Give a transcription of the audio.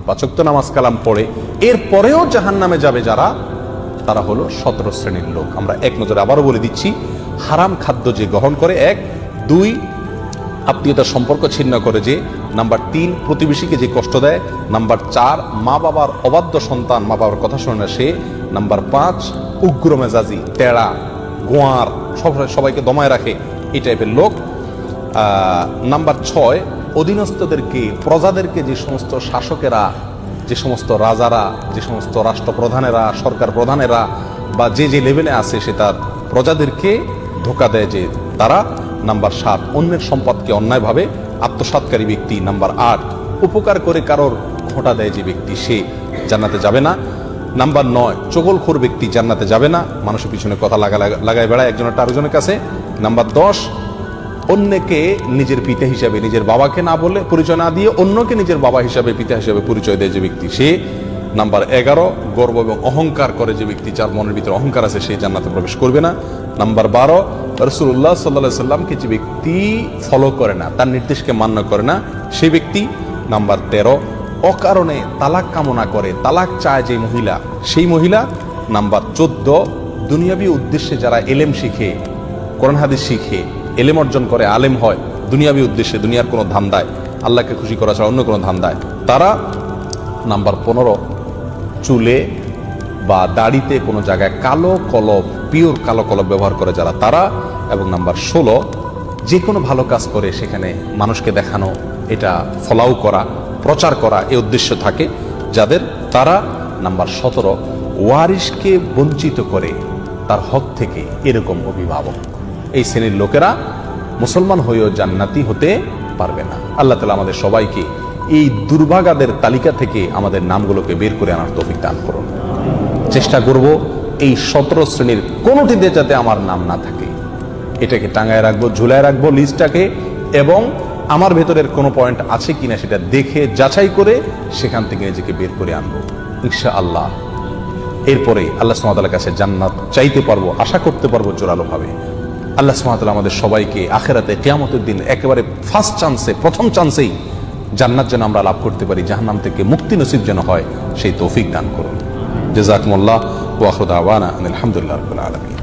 5 ওয়াক্ত নামাজ কালাম পড়ে, এরপরেও জাহান্নামে যাবে যারা, তারা হলো 17 শ্রেণীর লোক। আমরা এক নজরে আবারও বলে দিচ্ছি, হারাম খাদ্য যে গ্রহণ করে, 1, 2 আত্মীয়তার সম্পর্ক ছিন্ন করে যে, নাম্বার 3 প্রতিবেশীকে যে কষ্ট দেয়, নাম্বার 4 মা বাবার অবাধ্য সন্তান, মা বাবার কথা শোনে না সে, নাম্বার 5 উগ্র মেজাজি, তেড়া, গোয়ার, সবাইকে দমায় রাখে, এই টাইপের লোক। নাম্বার 6 অধীনস্থদেরকে, প্রজাদেরকে, যে সমস্ত শাসকেরা, যে সমস্ত রাজারা, যে সমস্ত রাষ্ট্রপ্রধানেরা, সরকার প্রধানেরা বা যে যে লেভেলে আছে সে তার প্রজাদেরকে ধোঁকা দেয় যে তারা। নাম্বার 7 অন্যের সম্পদকে অন্যায়ভাবে আত্মসাৎকারী ব্যক্তি। নাম্বার 8 উপকার করে কারোর খোঁটা দেয় যে ব্যক্তি, সে জান্নাতে যাবে না। নাম্বার 9 চগলখোর ব্যক্তি জান্নাতে যাবে না, মানুষের পিছনে কথা লাগায় বেড়ায় একজনের আরেকজনের কাছে। নাম্বার 10 অন্যকে নিজের পিতা হিসাবে, নিজের বাবাকে না বলে, পরিচয় না দিয়ে অন্যকে নিজের বাবা হিসাবে, পিতা হিসাবে পরিচয় দেয় যে ব্যক্তি, সে। নাম্বার 11 গর্ব এবং অহংকার করে যে ব্যক্তি, যার মনের ভিতরে অহংকার আছে, সেই জান্নাতে প্রবেশ করবে না। নাম্বার 12 রাসূলুল্লাহ সাল্লাল্লাহু আলাইহি সাল্লামকে যে ব্যক্তি ফলো করে না, তার নির্দেশকে মান্য করে না, সেই ব্যক্তি। নাম্বার 13 অকারণে তালাক কামনা করে, তালাক চায় যে মহিলা, সেই মহিলা। নাম্বার 14 দুনিয়াবী উদ্দেশ্যে যারা এলেম শিখে, কোরআন হাদিস শিখে, এলেম অর্জন করে, আলেম হয় দুনিয়াবী উদ্দেশ্যে, দুনিয়ার কোনো ধান্দায়, আল্লাহকে খুশি করা ছাড়া অন্য কোনো ধান্দায়, তারা। নাম্বার 15 চুলে বা দাড়িতে কোনো জায়গায় কালো কলব, পিওর কালো কলব ব্যবহার করে যারা, তারা। এবং নাম্বার 16 যে কোনো ভালো কাজ করে সেখানে মানুষকে দেখানো, এটা ফলাও করা, প্রচার করা, এই উদ্দেশ্য থাকে যাদের, তারা। নাম্বার 17 ওয়ারিশকে বঞ্চিত করে তার হক থেকে, এরকম অভিভাবক। এই শ্রেণীর লোকেরা মুসলমান হয়েও জান্নাতি হতে পারবে না। আল্লাহ তাআলা আমাদের সবাইকে এই দুর্ভাগাদের তালিকা থেকে আমাদের নামগুলোকে বের করে আনার তৌফিক দান করুন। চেষ্টা করব এই 17 শ্রেণীর কোনোটিতে যাতে আমার নাম না থাকে, এটাকে টাঙায় রাখবো, ঝুলায় রাখবো লিস্টটাকে, এবং আমার ভেতরের কোনো পয়েন্ট আছে কিনা সেটা দেখে যাচাই করে সেখান থেকে নিজেকে বের করে আনবো ইনশাআল্লাহ। এরপরে আল্লাহ সুবহানাহু ওয়া তাআলার কাছে জান্নাত চাইতে পারবো, আশা করতে পারবো জোরালোভাবে। আল্লাহ সুবহানাহু ওয়া তাআলা আমাদের সবাইকে আখিরাতে কিয়ামতের দিন একেবারে ফার্স্ট চান্সে, প্রথম চান্সেই জান্নাত যেন আমরা লাভ করতে পারি, জাহান্নাম থেকে মুক্তি নসিব যেন হয়, সেই তৌফিক দান করুন। জাযাকুমুল্লাহ ওয়া আখিরু দাওয়ানা আলহামদুলিল্লাহি রাব্বিল আলামিন।